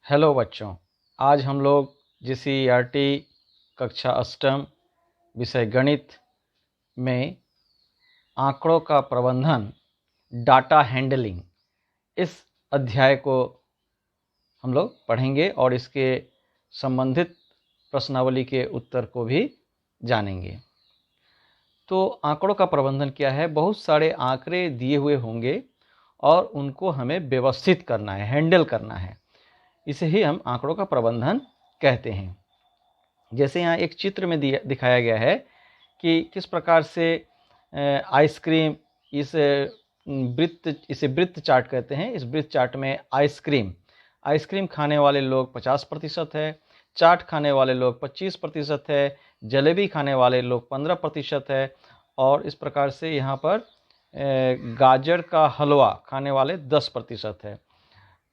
Hello बच्चों, आज हम लोग जीसीईआरटी कक्षा अष्टम विषय गणित में आंकड़ों का प्रबंधन डाटा हैंडलिंग इस अध्याय को हम लोग पढ़ेंगे और इसके संबंधित प्रश्नावली के उत्तर को भी जानेंगे। तो आंकड़ों का प्रबंधन क्या है? बहुत सारे आंकड़े दिए हुए होंगे और उनको हमें व्यवस्थित करना है, हैंडल करना है। इसे ही हम आंकड़ों का प्रबंधन कहते हैं। जैसे यहाँ एक चित्र में दिखाया गया है कि किस प्रकार से आइसक्रीम इसे वृत्त चार्ट कहते हैं। इस वृत्त चार्ट में आइसक्रीम खाने वाले लोग 50% है, चाट खाने वाले लोग 25% है, जलेबी खाने वाले लोग 15% है और इस प्रकार से यहाँ पर गाजर का हलवा खाने वाले 10% है।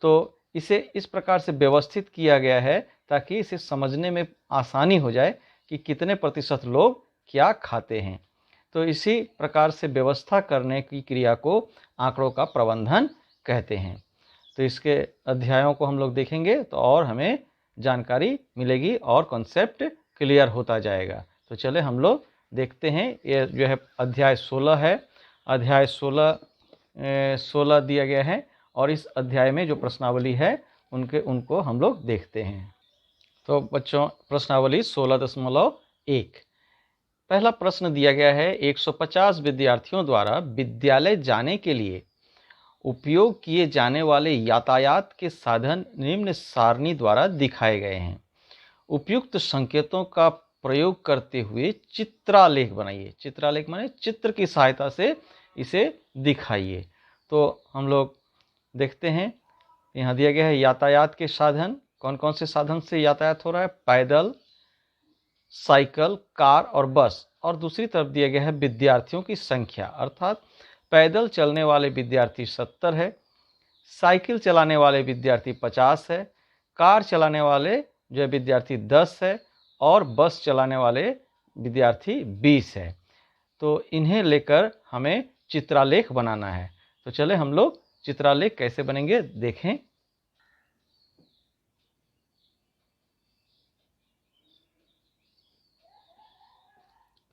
तो इसे इस प्रकार से व्यवस्थित किया गया है ताकि इसे समझने में आसानी हो जाए कि कितने प्रतिशत लोग क्या खाते हैं। तो इसी प्रकार से व्यवस्था करने की क्रिया को आंकड़ों का प्रबंधन कहते हैं। तो इसके अध्यायों को हम लोग देखेंगे तो और हमें जानकारी मिलेगी और कॉन्सेप्ट क्लियर होता जाएगा। तो चले हम लोग देखते हैं। ये जो है अध्याय 16 है। अध्याय 16 दिया गया है और इस अध्याय में जो प्रश्नावली है उनको हम लोग देखते हैं। तो बच्चों, प्रश्नावली 16.1 पहला प्रश्न दिया गया है, 150 विद्यार्थियों द्वारा विद्यालय जाने के लिए उपयोग किए जाने वाले यातायात के साधन निम्न सारणी द्वारा दिखाए गए हैं। उपयुक्त संकेतों का प्रयोग करते हुए चित्रालेख बनाइए। चित्रालेख माने चित्र की सहायता से इसे दिखाइए। तो हम लोग देखते हैं, यहाँ दिया गया है यातायात के साधन। कौन कौन से साधन से यातायात हो रहा है? पैदल, साइकिल, कार और बस। और दूसरी तरफ दिया गया है विद्यार्थियों की संख्या, अर्थात पैदल चलने वाले विद्यार्थी 70 है, साइकिल चलाने वाले विद्यार्थी 50 है, कार चलाने वाले जो विद्यार्थी 10 है और बस चलाने वाले विद्यार्थी 20 है। तो इन्हें लेकर हमें चित्रालेख बनाना है। तो चले हम लोग चित्रालेख कैसे बनेंगे देखें।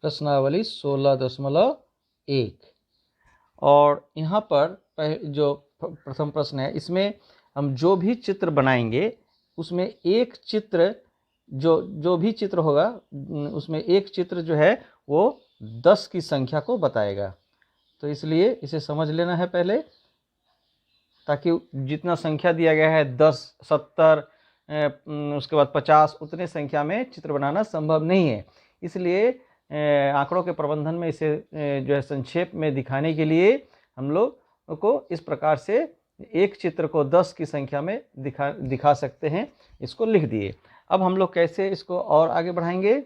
प्रश्नावली 16.1 और यहाँ पर जो प्रथम प्रश्न है, इसमें हम जो भी चित्र बनाएंगे उसमें एक चित्र जो भी चित्र होगा उसमें एक चित्र जो है वो 10 की संख्या को बताएगा। तो इसलिए इसे समझ लेना है पहले, ताकि जितना संख्या दिया गया है 10, 70, उसके बाद 50, उतने संख्या में चित्र बनाना संभव नहीं है। इसलिए आंकड़ों के प्रबंधन में इसे जो है संक्षेप में दिखाने के लिए हम लोग को इस प्रकार से एक चित्र को 10 की संख्या में दिखा सकते हैं। इसको लिख दिए। अब हम लोग कैसे इसको और आगे बढ़ाएंगे?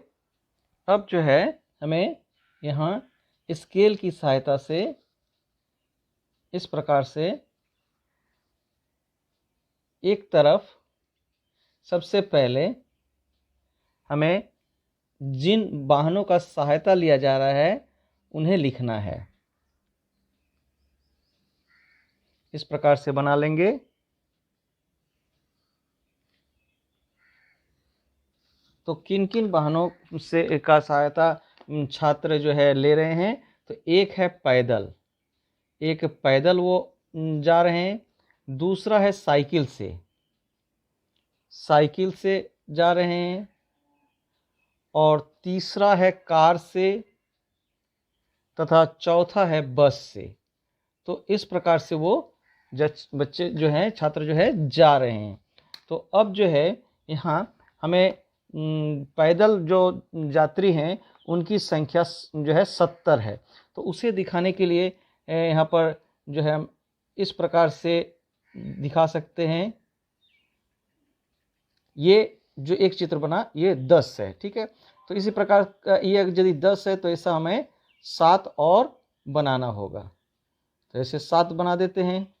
अब जो है हमें यहाँ स्केल की सहायता से इस प्रकार से एक तरफ सबसे पहले हमें जिन वाहनों का सहायता लिया जा रहा है उन्हें लिखना है। इस प्रकार से बना लेंगे। तो किन किन वाहनों से का सहायता छात्र जो है ले रहे हैं? तो एक है पैदल, एक पैदल वो जा रहे हैं। दूसरा है साइकिल से जा रहे हैं। और तीसरा है कार से तथा चौथा है बस से। तो इस प्रकार से वो बच्चे जो हैं, छात्र जो है जा रहे हैं। तो अब जो है यहाँ हमें पैदल जो यात्री हैं उनकी संख्या जो है 70 है। तो उसे दिखाने के लिए यहाँ पर जो है हम इस प्रकार से दिखा सकते हैं। ये जो एक चित्र बना ये 10 है, ठीक है। तो इसी प्रकार का ये यदि 10 है तो ऐसा हमें 7 और बनाना होगा। तो ऐसे 7 बना देते हैं।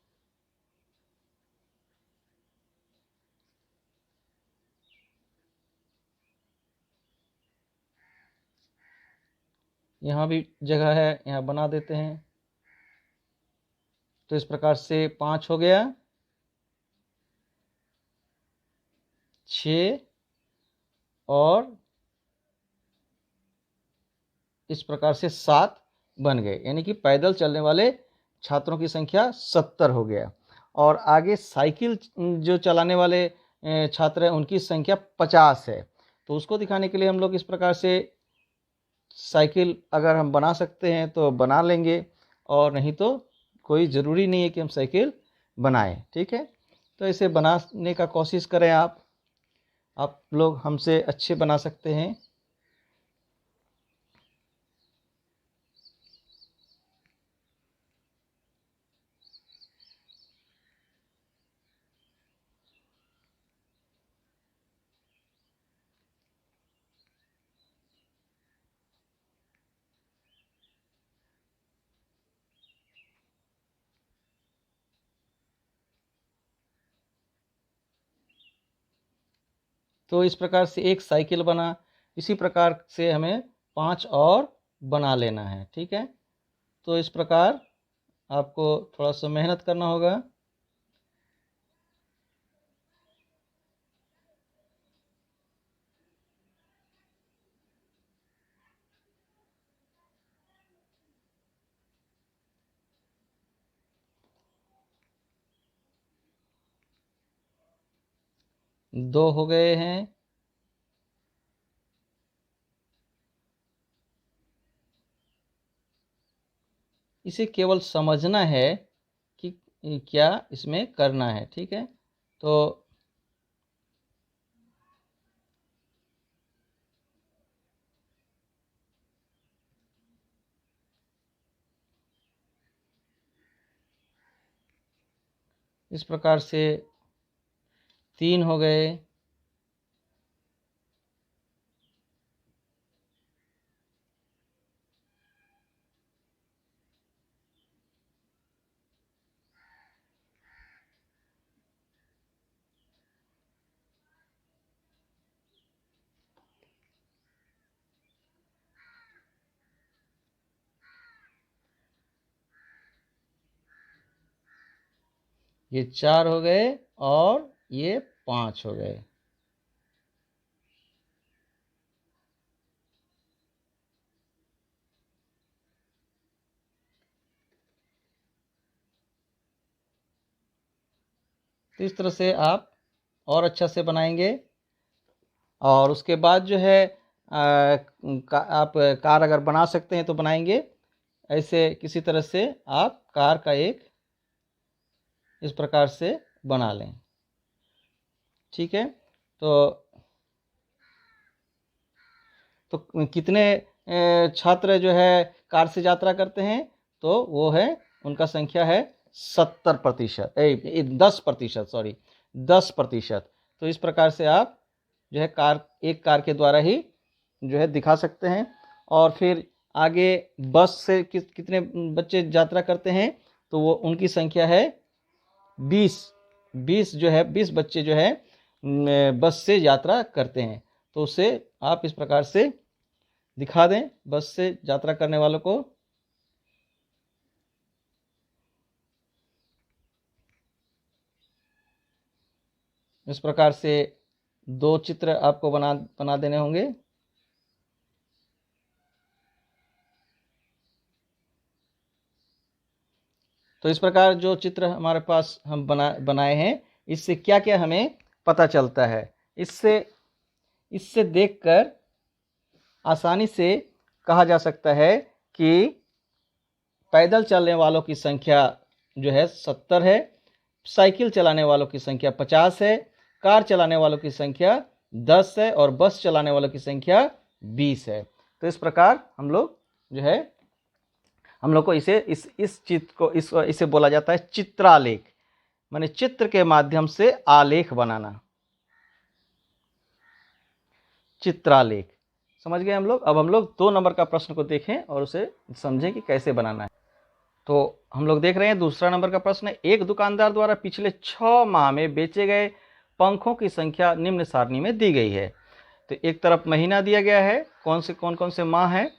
यहाँ भी जगह है, यहाँ बना देते हैं। तो इस प्रकार से 5 हो गया। 6 और इस प्रकार से 7 बन गए, यानी कि पैदल चलने वाले छात्रों की संख्या 70 हो गया। और आगे साइकिल जो चलाने वाले छात्र हैं उनकी संख्या 50 है। तो उसको दिखाने के लिए हम लोग इस प्रकार से साइकिल अगर हम बना सकते हैं तो बना लेंगे, और नहीं तो कोई ज़रूरी नहीं है कि हम साइकिल बनाएं। ठीक है, तो इसे बनाने का कोशिश करें। आप लोग हमसे अच्छे बना सकते हैं। तो इस प्रकार से एक साइकिल बना, इसी प्रकार से हमें 5 और बना लेना है। ठीक है, तो इस प्रकार आपको थोड़ा सा मेहनत करना होगा। दो हो गए हैं। इसे केवल समझना है कि क्या इसमें करना है। ठीक है, तो इस प्रकार से 3 हो गए। ये 4 हो गए और ये 5 हो गए। तो इस तरह से आप और अच्छा से बनाएंगे। और उसके बाद जो है आप कार अगर बना सकते हैं तो बनाएंगे। ऐसे किसी तरह से आप कार का एक इस प्रकार से बना लें। ठीक है, तो कितने छात्र जो है कार से यात्रा करते हैं, तो वो है उनका संख्या है 70%, 10%, सॉरी 10%। तो इस प्रकार से आप जो है एक कार के द्वारा ही जो है दिखा सकते हैं। और फिर आगे बस से कितने बच्चे यात्रा करते हैं, तो वो उनकी संख्या है 20 जो है 20 बच्चे जो है बस से यात्रा करते हैं। तो उसे आप इस प्रकार से दिखा दें बस से यात्रा करने वालों को। इस प्रकार से 2 चित्र आपको बना देने होंगे। तो इस प्रकार जो चित्र हमारे पास हम बनाए हैं, इससे क्या क्या हमें पता चलता है। इससे देखकर आसानी से कहा जा सकता है कि पैदल चलने वालों की संख्या जो है 70 है, साइकिल चलाने वालों की संख्या 50 है, कार चलाने वालों की संख्या 10 है और बस चलाने वालों की संख्या 20 है। तो इस प्रकार हम लोग को इस चित्र को इसे बोला जाता है चित्रालेख, माने चित्र के माध्यम से आलेख बनाना, चित्रालेख। समझ गए हम लोग। अब हम लोग 2 नंबर का प्रश्न को देखें और उसे समझें कि कैसे बनाना है। तो हम लोग देख रहे हैं दूसरा नंबर का प्रश्न है, एक दुकानदार द्वारा पिछले 6 माह में बेचे गए पंखों की संख्या निम्न सारणी में दी गई है। तो एक तरफ महीना दिया गया है, कौन कौन से माह है,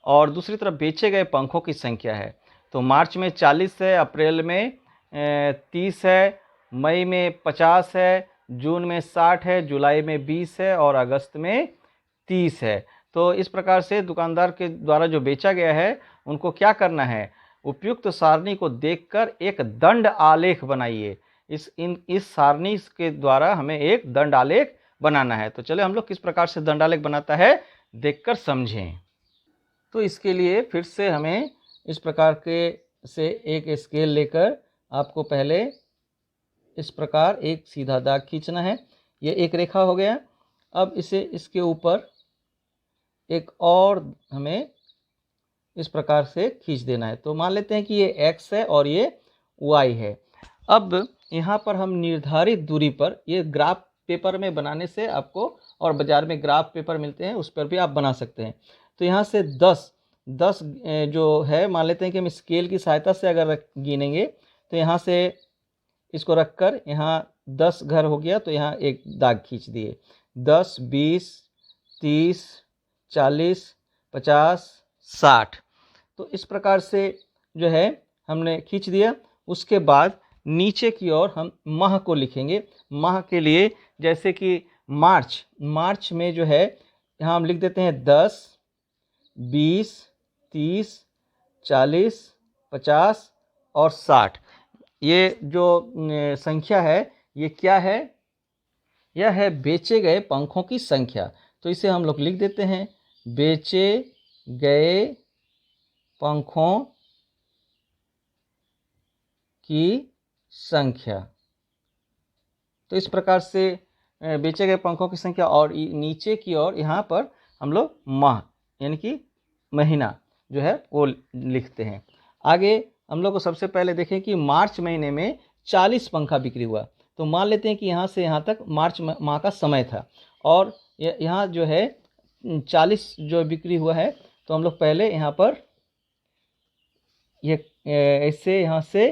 और दूसरी तरफ बेचे गए पंखों की संख्या है। तो मार्च में 40 है, अप्रैल में 30 है, मई में 50 है, जून में 60 है, जुलाई में 20 है और अगस्त में 30 है। तो इस प्रकार से दुकानदार के द्वारा जो बेचा गया है उनको क्या करना है, उपयुक्त सारणी को देखकर एक दंड आलेख बनाइए। इस सारणी के द्वारा हमें एक दंड आलेख बनाना है। तो चले हम लोग किस प्रकार से दंड आलेख बनाता है देखकर समझें। तो इसके लिए फिर से हमें इस प्रकार के से एक स्केल लेकर आपको पहले इस प्रकार एक सीधा दाग खींचना है। ये एक रेखा हो गया। अब इसे इसके ऊपर एक और हमें इस प्रकार से खींच देना है। तो मान लेते हैं कि ये x है और ये y है। अब यहाँ पर हम निर्धारित दूरी पर, ये ग्राफ पेपर में बनाने से आपको, और बाज़ार में ग्राफ पेपर मिलते हैं उस पर भी आप बना सकते हैं। तो यहाँ से 10 जो है, मान लेते हैं कि हम स्केल की सहायता से अगर गिनेंगे तो यहाँ से इसको रखकर यहाँ 10 घर हो गया, तो यहाँ एक दाग खींच दिए। 10, 20, 30, 40, 50, 60। तो इस प्रकार से जो है हमने खींच दिया। उसके बाद नीचे की ओर हम माह को लिखेंगे। माह के लिए जैसे कि मार्च में जो है यहाँ हम लिख देते हैं 10, 20, 30, 40, 50 और 60। ये जो संख्या है ये क्या है, यह है बेचे गए पंखों की संख्या। तो इसे हम लोग लिख देते हैं बेचे गए पंखों की संख्या। तो इस प्रकार से बेचे गए पंखों की संख्या, और नीचे की ओर यहाँ पर हम लोग माह यानी कि महीना जो है वो लिखते हैं। आगे हम लोग को सबसे पहले देखें कि मार्च महीने में 40 पंखा बिक्री हुआ। तो मान लेते हैं कि यहाँ से यहाँ तक मार्च माह का समय था और यहाँ जो है 40 जो बिक्री हुआ है। तो हम लोग पहले यहाँ पर ये ऐसे यहाँ से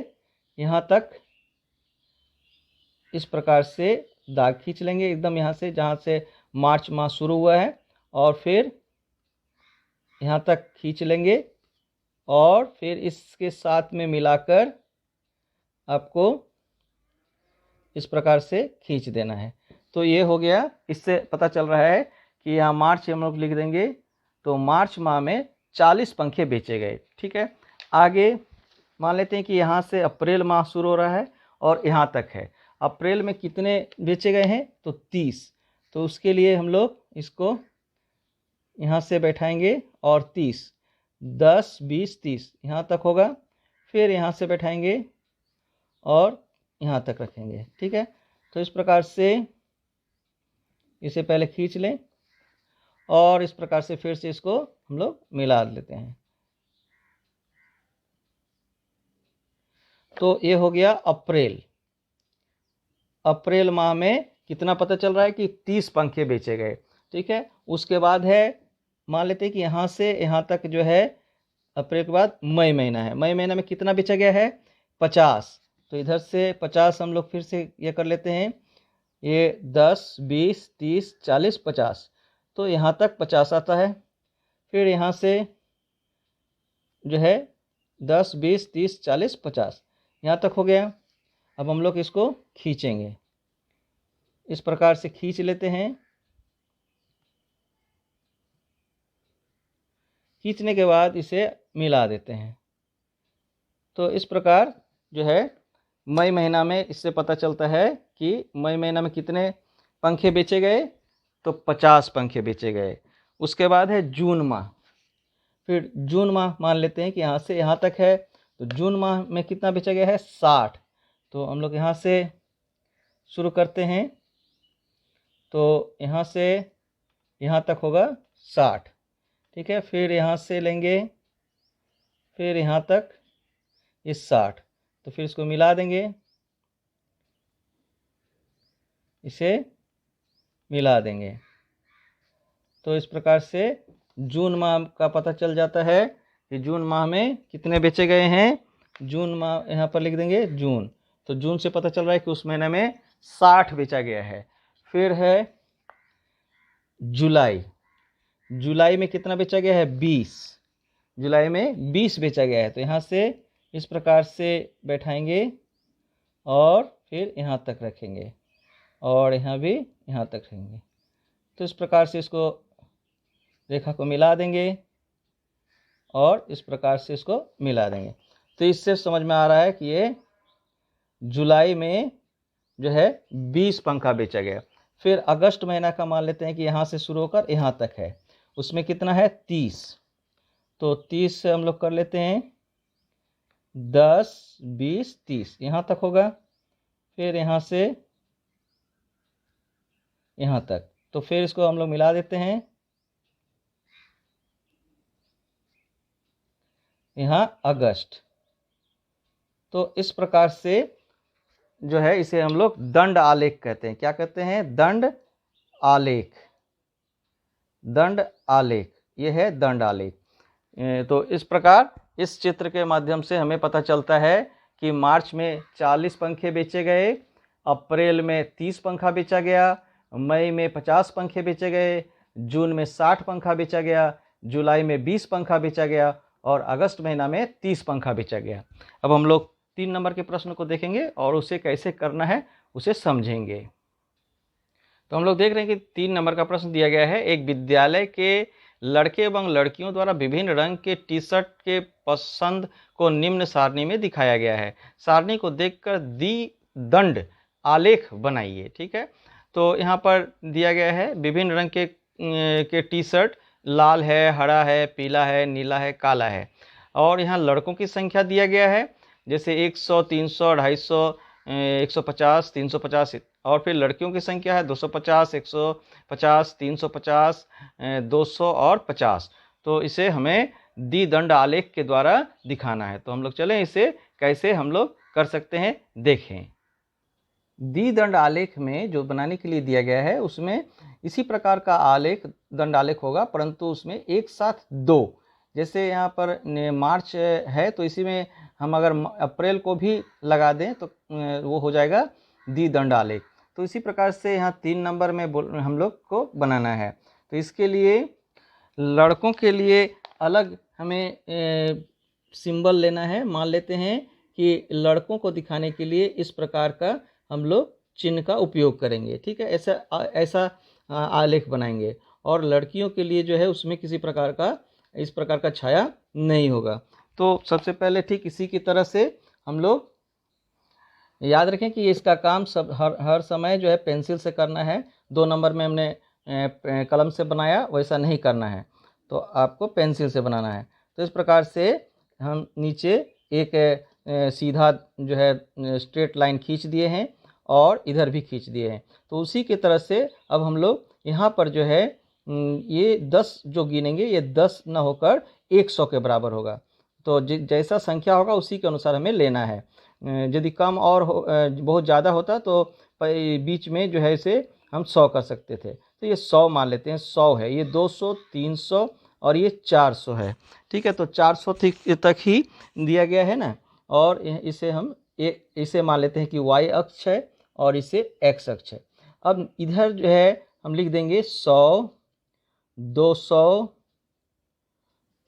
यहाँ तक इस प्रकार से दाग खींच लेंगे एकदम यहाँ से, जहाँ से मार्च माह शुरू हुआ है, और फिर यहाँ तक खींच लेंगे और फिर इसके साथ में मिलाकर आपको इस प्रकार से खींच देना है। तो ये हो गया। इससे पता चल रहा है कि यहाँ मार्च हम लोग लिख देंगे। तो मार्च माह में 40 पंखे बेचे गए। ठीक है। आगे मान लेते हैं कि यहाँ से अप्रैल माह शुरू हो रहा है और यहाँ तक है। अप्रैल में कितने बेचे गए हैं, तो 30। तो उसके लिए हम लोग इसको यहाँ से बैठाएंगे और 30, 10, 20, 30 यहाँ तक होगा। फिर यहाँ से बैठाएंगे और यहाँ तक रखेंगे। ठीक है। तो इस प्रकार से इसे पहले खींच लें और इस प्रकार से फिर से इसको हम लोग मिला लेते हैं। तो ये हो गया अप्रैल माह में कितना पता चल रहा है कि 30 पंखे बेचे गए। ठीक है। उसके बाद है, मान लेते हैं कि यहाँ से यहाँ तक जो है अप्रैल के बाद मई महीना है। मई महीना में कितना बेचा गया है, 50। तो इधर से 50 हम लोग फिर से ये कर लेते हैं, ये 10, 20, 30, 40, 50। तो यहाँ तक 50 आता है। फिर यहाँ से जो है 10, 20, 30, 40, 50 यहाँ तक हो गया। अब हम लोग इसको खींचेंगे, इस प्रकार से खींच लेते हैं। खींचने के बाद इसे मिला देते हैं। तो इस प्रकार जो है मई महीना में इससे पता चलता है कि मई महीना में कितने पंखे बेचे गए, तो 50 पंखे बेचे गए। उसके बाद है जून माह। फिर जून माह मान लेते हैं कि यहाँ से यहाँ तक है। तो जून माह में कितना बेचा गया है, 60। तो हम लोग यहाँ से शुरू करते हैं। तो यहाँ से यहाँ तक होगा 60। ठीक है। फिर यहाँ से लेंगे, फिर यहाँ तक ये 60। तो फिर इसको मिला देंगे, इसे मिला देंगे। तो इस प्रकार से जून माह का पता चल जाता है कि जून माह में कितने बेचे गए हैं। जून माह यहाँ पर लिख देंगे जून। तो जून से पता चल रहा है कि उस महीने में 60 बेचा गया है। फिर है जुलाई में कितना बेचा गया है, 20। जुलाई में 20 बेचा गया है। तो यहाँ से इस प्रकार से बैठाएंगे और फिर यहाँ तक रखेंगे और यहाँ भी यहाँ तक रहेंगे। तो इस प्रकार से इसको रेखा को मिला देंगे और इस प्रकार से इसको मिला देंगे। तो इससे समझ में आ रहा है कि ये जुलाई में जो है 20 पंखा बेचा गया। फिर अगस्त महीना का मान लेते हैं कि यहाँ से शुरू होकर यहाँ तक है, उसमें कितना है 30। तो 30 से हम लोग कर लेते हैं 10 20 30 यहाँ तक होगा। फिर यहाँ से यहाँ तक, तो फिर इसको हम लोग मिला देते हैं। यहाँ अगस्त। तो इस प्रकार से जो है इसे हम लोग दंड आलेख कहते हैं। क्या कहते हैं? दंड आलेख। दंड आलेख, ये है दंड आलेख। तो इस प्रकार इस चित्र के माध्यम से हमें पता चलता है कि मार्च में 40 पंखे बेचे गए, अप्रैल में 30 पंखा बेचा गया, मई में 50 पंखे बेचे गए, जून में 60 पंखा बेचा गया, जुलाई में 20 पंखा बेचा गया और अगस्त महीना में 30 पंखा बेचा गया। अब हम लोग 3 नंबर के प्रश्न को देखेंगे और उसे कैसे करना है उसे समझेंगे। तो हम लोग देख रहे हैं कि 3 नंबर का प्रश्न दिया गया है। एक विद्यालय के लड़के एवं लड़कियों द्वारा विभिन्न रंग के टी शर्ट के पसंद को निम्न सारणी में दिखाया गया है। सारणी को देखकर दंड आलेख बनाइए। ठीक है, तो यहाँ पर दिया गया है विभिन्न रंग के टी शर्ट, लाल है, हरा है, पीला है, नीला है, काला है। और यहाँ लड़कों की संख्या दिया गया है, जैसे 100, 300, 250, 150, 350। और फिर लड़कियों की संख्या है 250, 150, 350, 200 और 50। तो इसे हमें दंड आलेख के द्वारा दिखाना है। तो हम लोग चलें इसे कैसे हम लोग कर सकते हैं देखें। दंड आलेख में जो बनाने के लिए दिया गया है उसमें इसी प्रकार का आलेख दंड आलेख होगा, परंतु उसमें एक साथ 2। जैसे यहाँ पर मार्च है तो इसी में हम अगर अप्रैल को भी लगा दें तो वो हो जाएगा दंड आलेख। तो इसी प्रकार से यहाँ 3 नंबर में हम लोग को बनाना है। तो इसके लिए लड़कों के लिए अलग हमें सिंबल लेना है। मान लेते हैं कि लड़कों को दिखाने के लिए इस प्रकार का हम लोग चिन्ह का उपयोग करेंगे। ठीक है, ऐसा आलेख बनाएंगे। और लड़कियों के लिए जो है उसमें किसी प्रकार का इस प्रकार का छाया नहीं होगा। तो सबसे पहले ठीक इसी की तरह से हम लोग याद रखें कि इसका काम सब हर समय जो है पेंसिल से करना है। 2 नंबर में हमने कलम से बनाया, वैसा नहीं करना है, तो आपको पेंसिल से बनाना है। तो इस प्रकार से हम नीचे एक सीधा जो है स्ट्रेट लाइन खींच दिए हैं और इधर भी खींच दिए हैं। तो उसी की तरह से अब हम लोग यहाँ पर जो है ये 10 जो गिनेंगे, ये 10 न होकर 100 के बराबर होगा। तो जैसा संख्या होगा उसी के अनुसार हमें लेना है। यदि कम और बहुत ज़्यादा होता तो बीच में जो है इसे हम 100 कर सकते थे। तो ये 100 मान लेते हैं, 100 है, ये 200, 300 और ये 400 है। ठीक है, तो 400 तक ही दिया गया है ना। और इसे हम इसे मान लेते हैं कि y अक्ष है और इसे x अक्ष है। अब इधर जो है हम लिख देंगे 100, 200,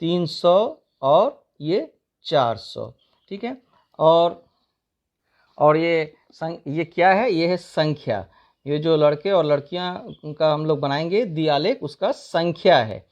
300 और ये 400। ठीक है, और ये क्या है? ये है संख्या। ये जो लड़के और लड़कियां का हम लोग बनाएंगे आलेख, उसका संख्या है,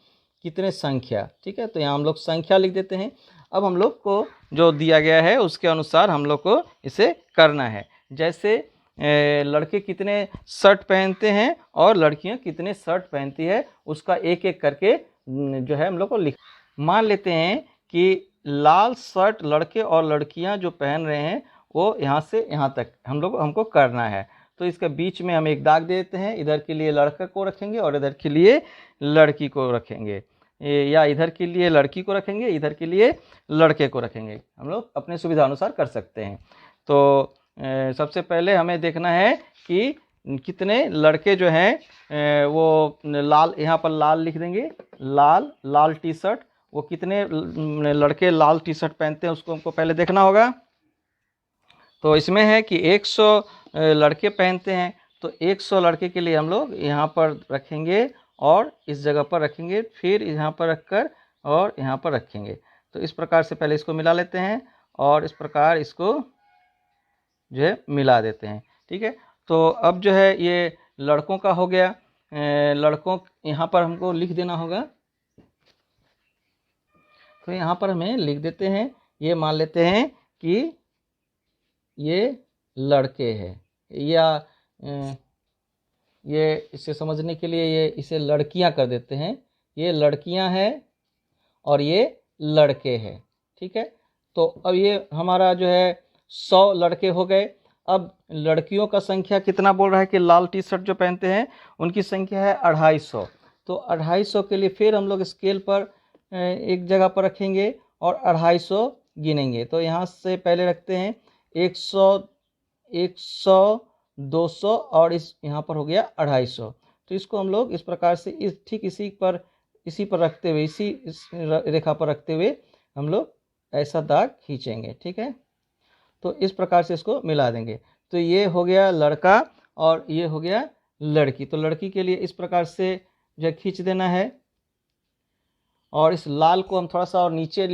कितने संख्या। ठीक है, तो यहाँ हम लोग संख्या लिख देते हैं। अब हम लोग को जो दिया गया है उसके अनुसार हम लोग को इसे करना है। जैसे लड़के कितने शर्ट पहनते हैं और लड़कियां कितने शर्ट पहनती है, उसका एक एक करके जो है हम लोग को लिख। मान लेते हैं कि लाल शर्ट लड़के और लड़कियां जो पहन रहे हैं वो यहाँ से यहाँ तक हमको करना है। तो इसके बीच में हम एक दाग दे देते हैं। इधर के लिए लड़का को रखेंगे और इधर के लिए लड़की को रखेंगे, या इधर के लिए लड़की को रखेंगे, इधर के लिए लड़के को रखेंगे। हम लोग अपने सुविधा अनुसार कर सकते हैं। तो सबसे पहले हमें देखना है कि कितने लड़के जो हैं वो लाल, यहाँ पर लाल लिख देंगे, लाल टी शर्ट। वो कितने लड़के लाल टी शर्ट पहनते हैं उसको हमको पहले देखना होगा। तो इसमें है कि 100 लड़के पहनते हैं, तो 100 लड़के के लिए हम लोग यहाँ पर रखेंगे और इस जगह पर रखेंगे, फिर यहाँ पर रखकर और यहाँ पर रखेंगे। तो इस प्रकार से पहले इसको मिला लेते हैं और इस प्रकार इसको जो है मिला देते हैं। ठीक है, तो अब जो है ये लड़कों का हो गया। लड़कों यहाँ पर हमको लिख देना होगा। तो यहाँ पर हमें लिख देते हैं, ये मान लेते हैं कि ये लड़के हैं, या ये इसे समझने के लिए ये इसे लड़कियां कर देते हैं। ये लड़कियां हैं और ये लड़के हैं। ठीक है, तो अब ये हमारा जो है 100 लड़के हो गए। अब लड़कियों का संख्या कितना बोल रहा है कि लाल टी शर्ट जो पहनते हैं उनकी संख्या है 250। तो 250 के लिए फिर हम लोग स्केल पर एक जगह पर रखेंगे और 250 गिनेंगे। तो यहाँ से पहले रखते हैं 100, 100, 200 और इस यहाँ पर हो गया 250। तो इसको हम लोग इस प्रकार से ठीक इसी पर रखते हुए, इस रेखा पर रखते हुए हम लोग ऐसा दाग खींचेंगे। ठीक है, तो इस प्रकार से इसको मिला देंगे। तो ये हो गया लड़का और ये हो गया लड़की। तो लड़की के लिए इस प्रकार से जो खींच देना है। और इस लाल को हम थोड़ा सा और नीचे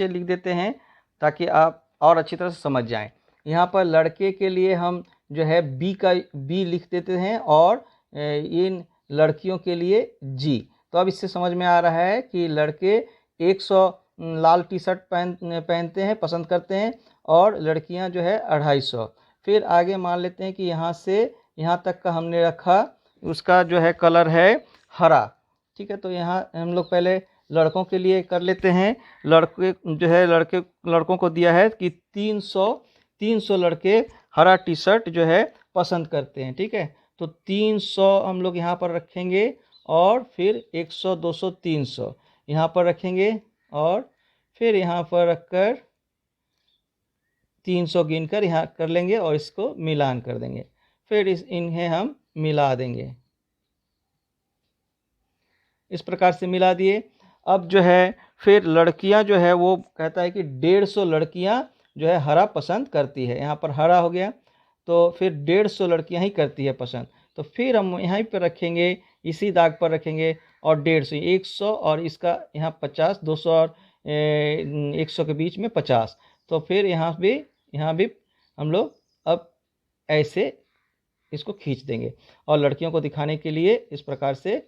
लिख देते हैं ताकि आप और अच्छी तरह से समझ जाएं। यहाँ पर लड़के के लिए हम जो है बी लिख देते हैं और इन लड़कियों के लिए जी। तो अब इससे समझ में आ रहा है कि लड़के 100 लाल टी शर्ट पहनते हैं, पसंद करते हैं, और लड़कियां जो है 250। फिर आगे मान लेते हैं कि यहाँ से यहाँ तक का हमने रखा, उसका जो है कलर है हरा। ठीक है, तो यहाँ हम लोग पहले लड़कों के लिए कर लेते हैं। लड़कों को दिया है कि 300 लड़के हरा टी शर्ट जो है पसंद करते हैं। ठीक है, तो 300 हम लोग यहाँ पर रखेंगे और फिर 100, 200, 300 यहाँ पर रखेंगे और फिर यहाँ पर रखकर 300 गिनकर यहाँ कर लेंगे और इसको मिलान कर देंगे। फिर इन्हें हम मिला देंगे। इस प्रकार से मिला दिए। अब जो है फिर लड़कियां जो है वो कहता है कि 150 लड़कियां जो है हरा पसंद करती है। यहाँ पर हरा हो गया, तो फिर 150 लड़कियां ही करती है पसंद। तो फिर हम यहीं पर रखेंगे, इसी दाग पर रखेंगे और 150, 100 और इसका यहाँ 50, 200 और 100 के बीच में 50। तो फिर यहाँ भी हम लोग अब ऐसे इसको खींच देंगे और लड़कियों को दिखाने के लिए इस प्रकार से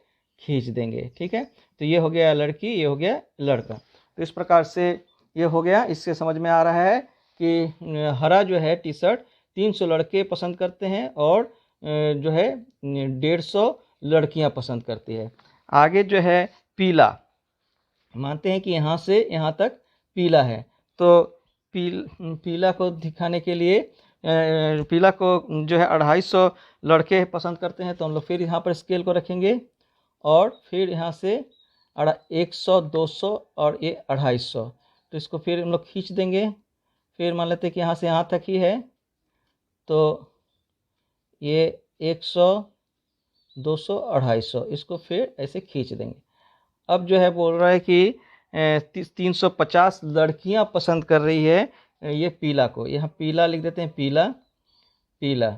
खींच देंगे। ठीक है, तो ये हो गया लड़की, ये हो गया लड़का। तो इस प्रकार से ये हो गया। इससे समझ में आ रहा है कि हरा जो है टी शर्ट 300 लड़के पसंद करते हैं और जो है 150 लड़कियां पसंद करती है। आगे जो है पीला, मानते हैं कि यहाँ से यहाँ तक पीला है। तो पीला को दिखाने के लिए पीला को जो है 250 लड़के पसंद करते हैं। तो हम लोग फिर यहाँ पर स्केल को रखेंगे और फिर यहाँ से 100, 200 और ये 250। तो इसको फिर हम लोग खींच देंगे। फिर मान लेते हैं कि यहाँ से यहाँ तक ही है, तो ये 100, 200, 250 इसको फिर ऐसे खींच देंगे। अब जो है बोल रहा है कि 350 लड़कियां पसंद कर रही है ये पीला को। यहाँ पीला लिख देते हैं, पीला।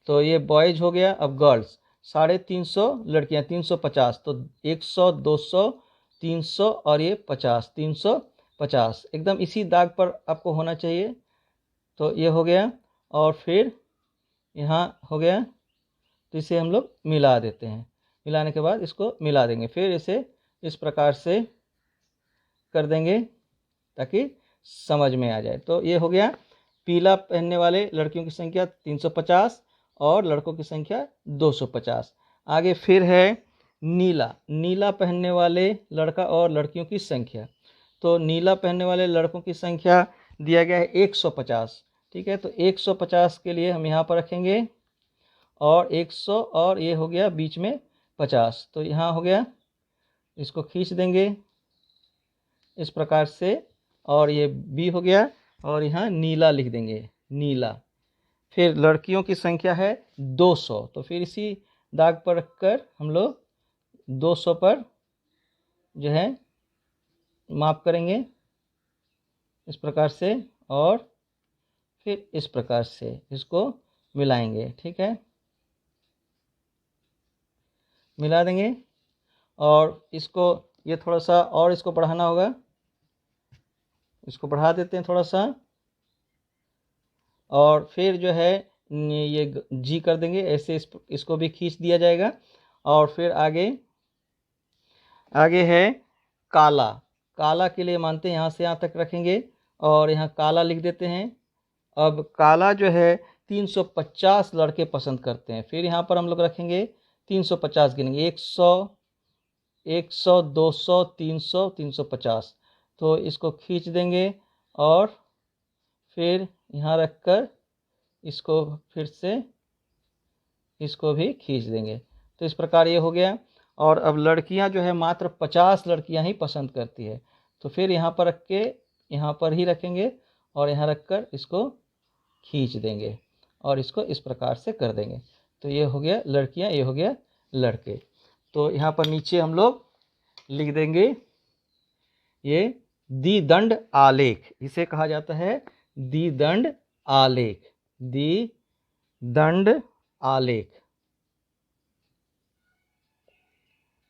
तो ये बॉयज हो गया। अब गर्ल्स 350 लड़कियां, 350। तो 100, 200, 300 और ये 50, 350 एकदम इसी दाग पर आपको होना चाहिए। तो ये हो गया और फिर यहाँ हो गया। तो इसे हम लोग मिला देते हैं। मिलाने के बाद इसको मिला देंगे, फिर इसे इस प्रकार से कर देंगे ताकि समझ में आ जाए। तो ये हो गया पीला पहनने वाले लड़कियों की संख्या 350 और लड़कों की संख्या 250। आगे फिर है नीला पहनने वाले लड़का और लड़कियों की संख्या। तो नीला पहनने वाले लड़कों की संख्या दिया गया है 150। ठीक है, तो 150 के लिए हम यहाँ पर रखेंगे और 100 और ये हो गया बीच में 50। तो यहाँ हो गया, इसको खींच देंगे इस प्रकार से और ये बी हो गया और यहाँ नीला लिख देंगे, नीला। फिर लड़कियों की संख्या है 200। तो फिर इसी दाग पर रखकर हम लोग 200 पर जो है माप करेंगे इस प्रकार से और फिर इस प्रकार से इसको मिलाएंगे। ठीक है, मिला देंगे और इसको ये थोड़ा सा और इसको बढ़ाना होगा। इसको बढ़ा देते हैं थोड़ा सा और फिर जो है ये जी कर देंगे, ऐसे इसको भी खींच दिया जाएगा। और फिर आगे आगे है काला। काला के लिए मानते हैं यहाँ से यहाँ तक रखेंगे और यहाँ काला लिख देते हैं। अब काला जो है 350 लड़के पसंद करते हैं। फिर यहाँ पर हम लोग रखेंगे 350 गिनेंगे, 100 100 200 300 350। तो इसको खींच देंगे और फिर यहाँ रखकर इसको फिर से इसको भी खींच देंगे। तो इस प्रकार ये हो गया। और अब लड़कियां जो है मात्र 50 लड़कियां ही पसंद करती है। तो फिर यहाँ पर रख के यहाँ पर ही रखेंगे और यहाँ रखकर इसको खींच देंगे और इसको इस प्रकार से कर देंगे। तो ये हो गया लड़कियां, ये हो गया लड़के। तो यहाँ पर नीचे हम लोग लिख देंगे ये द्विदंड आलेख, इसे कहा जाता है द्विदंड आलेख, द्विदंड आलेख।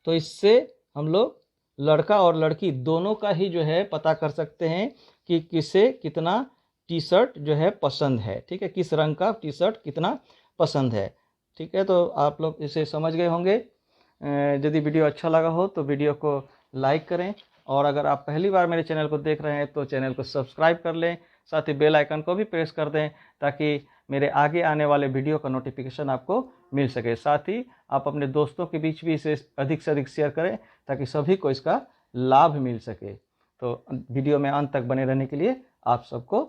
तो इससे हम लोग लड़का और लड़की दोनों का ही जो है पता कर सकते हैं कि किसे कितना टी शर्ट जो है पसंद है। ठीक है, किस रंग का टी शर्ट कितना पसंद है। ठीक है, तो आप लोग इसे समझ गए होंगे। यदि वीडियो अच्छा लगा हो तो वीडियो को लाइक करें, और अगर आप पहली बार मेरे चैनल को देख रहे हैं तो चैनल को सब्सक्राइब कर लें, साथ ही बेल आइकन को भी प्रेस कर दें ताकि मेरे आगे आने वाले वीडियो का नोटिफिकेशन आपको मिल सके। साथ ही आप अपने दोस्तों के बीच भी इसे अधिक से अधिक शेयर करें ताकि सभी को इसका लाभ मिल सके। तो वीडियो में अंत तक बने रहने के लिए आप सबको